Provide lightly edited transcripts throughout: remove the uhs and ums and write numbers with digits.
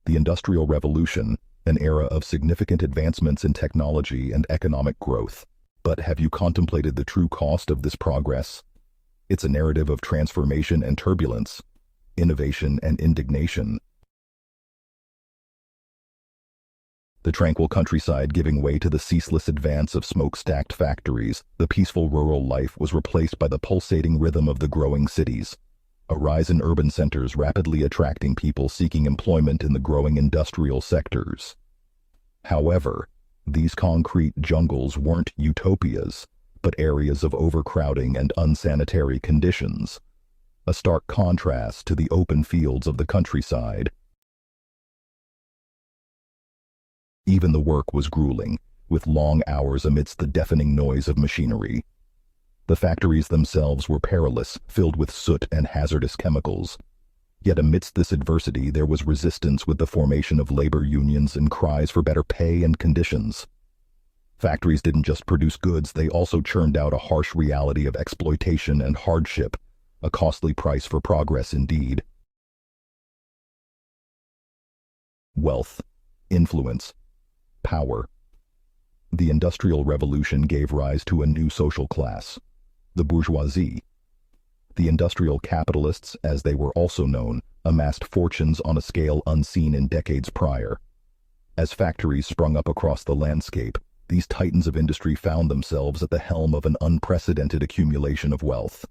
The Industrial Revolution, an era of significant advancements in technology and economic growth. But have you contemplated the true cost of this progress? It's a narrative of transformation and turbulence, innovation and indignation. The tranquil countryside giving way to the ceaseless advance of smoke-stacked factories, the peaceful rural life was replaced by the pulsating rhythm of the growing cities. A rise in urban centers rapidly attracting people seeking employment in the growing industrial sectors. However, these concrete jungles weren't utopias, but areas of overcrowding and unsanitary conditions. A stark contrast to the open fields of the countryside. Even the work was grueling, with long hours amidst the deafening noise of machinery. The factories themselves were perilous, filled with soot and hazardous chemicals. Yet amidst this adversity there was resistance with the formation of labor unions and cries for better pay and conditions. Factories didn't just produce goods, they also churned out a harsh reality of exploitation and hardship, a costly price for progress indeed. Wealth, influence, power. The Industrial Revolution gave rise to a new social class, the bourgeoisie. The industrial capitalists, as they were also known, amassed fortunes on a scale unseen in decades prior. As factories sprung up across the landscape, these titans of industry found themselves at the helm of an unprecedented accumulation of wealth.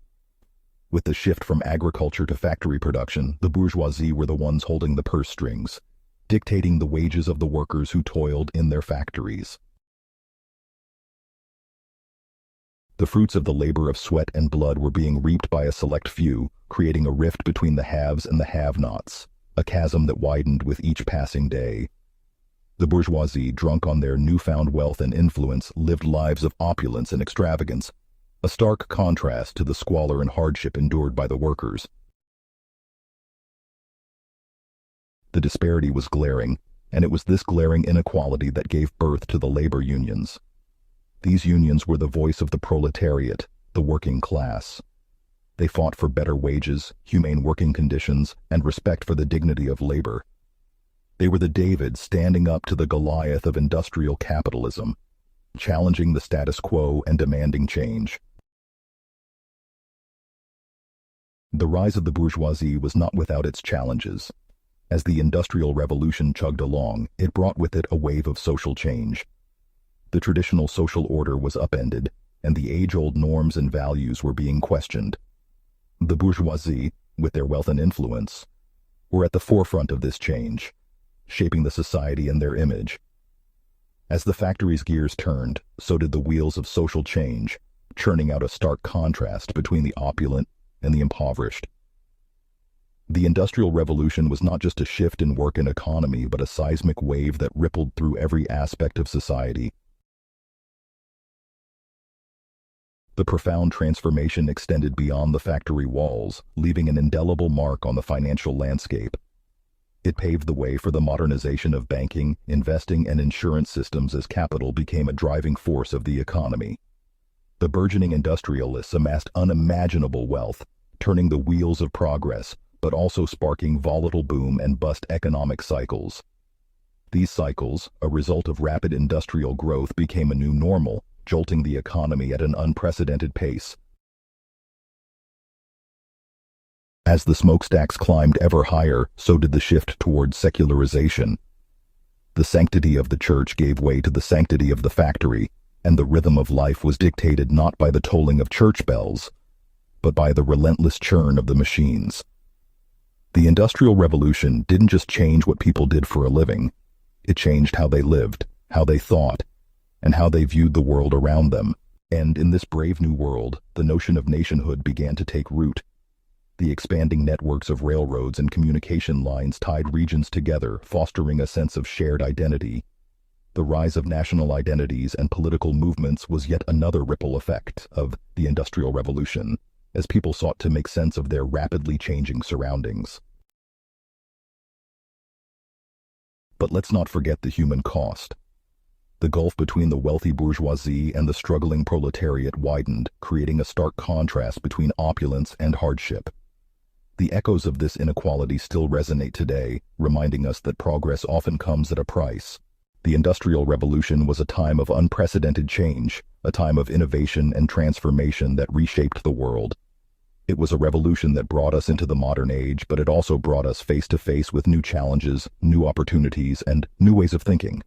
With the shift from agriculture to factory production, the bourgeoisie were the ones holding the purse strings, dictating the wages of the workers who toiled in their factories. The fruits of the labor of sweat and blood were being reaped by a select few, creating a rift between the haves and the have-nots, a chasm that widened with each passing day. The bourgeoisie, drunk on their newfound wealth and influence, lived lives of opulence and extravagance, a stark contrast to the squalor and hardship endured by the workers. The disparity was glaring, and it was this glaring inequality that gave birth to the labor unions. These unions were the voice of the proletariat, the working class. They fought for better wages, humane working conditions, and respect for the dignity of labor. They were the David standing up to the Goliath of industrial capitalism, challenging the status quo and demanding change. The rise of the bourgeoisie was not without its challenges. As the Industrial Revolution chugged along, it brought with it a wave of social change. The traditional social order was upended, and the age-old norms and values were being questioned. The bourgeoisie, with their wealth and influence, were at the forefront of this change, shaping the society and their image. As the factory's gears turned, so did the wheels of social change, churning out a stark contrast between the opulent and the impoverished. The Industrial Revolution was not just a shift in work and economy, but a seismic wave that rippled through every aspect of society. The profound transformation extended beyond the factory walls, leaving an indelible mark on the financial landscape. It paved the way for the modernization of banking, investing, and insurance systems as capital became a driving force of the economy. The burgeoning industrialists amassed unimaginable wealth, turning the wheels of progress, but also sparking volatile boom and bust economic cycles. These cycles, a result of rapid industrial growth, became a new normal, jolting the economy at an unprecedented pace. As the smokestacks climbed ever higher, so did the shift toward secularization. The sanctity of the church gave way to the sanctity of the factory, and the rhythm of life was dictated not by the tolling of church bells, but by the relentless churn of the machines. The Industrial Revolution didn't just change what people did for a living. It changed how they lived, how they thought, and how they viewed the world around them. And in this brave new world, the notion of nationhood began to take root. The expanding networks of railroads and communication lines tied regions together, fostering a sense of shared identity. The rise of national identities and political movements was yet another ripple effect of the Industrial Revolution, as people sought to make sense of their rapidly changing surroundings. But let's not forget the human cost. The gulf between the wealthy bourgeoisie and the struggling proletariat widened, creating a stark contrast between opulence and hardship. The echoes of this inequality still resonate today, reminding us that progress often comes at a price. The Industrial Revolution was a time of unprecedented change, a time of innovation and transformation that reshaped the world. It was a revolution that brought us into the modern age, but it also brought us face to face with new challenges, new opportunities, and new ways of thinking.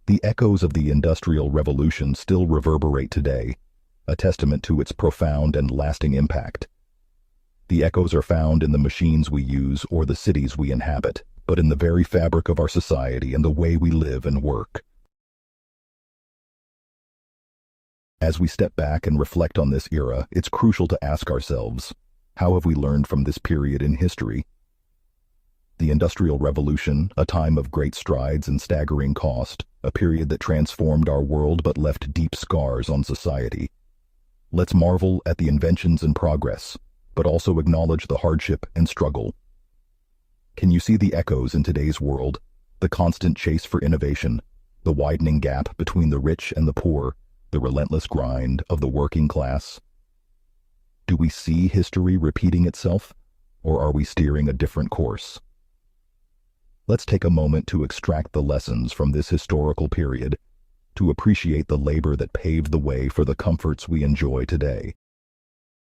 The echoes of the Industrial Revolution still reverberate today, a testament to its profound and lasting impact. The echoes are found in the machines we use or the cities we inhabit, but in the very fabric of our society and the way we live and work. As we step back and reflect on this era, it's crucial to ask ourselves, how have we learned from this period in history? The Industrial Revolution, a time of great strides and staggering cost, a period that transformed our world but left deep scars on society. Let's marvel at the inventions and progress, but also acknowledge the hardship and struggle. Can you see the echoes in today's world? The constant chase for innovation, the widening gap between the rich and the poor, the relentless grind of the working class? Do we see history repeating itself, or are we steering a different course? Let's take a moment to extract the lessons from this historical period, to appreciate the labor that paved the way for the comforts we enjoy today.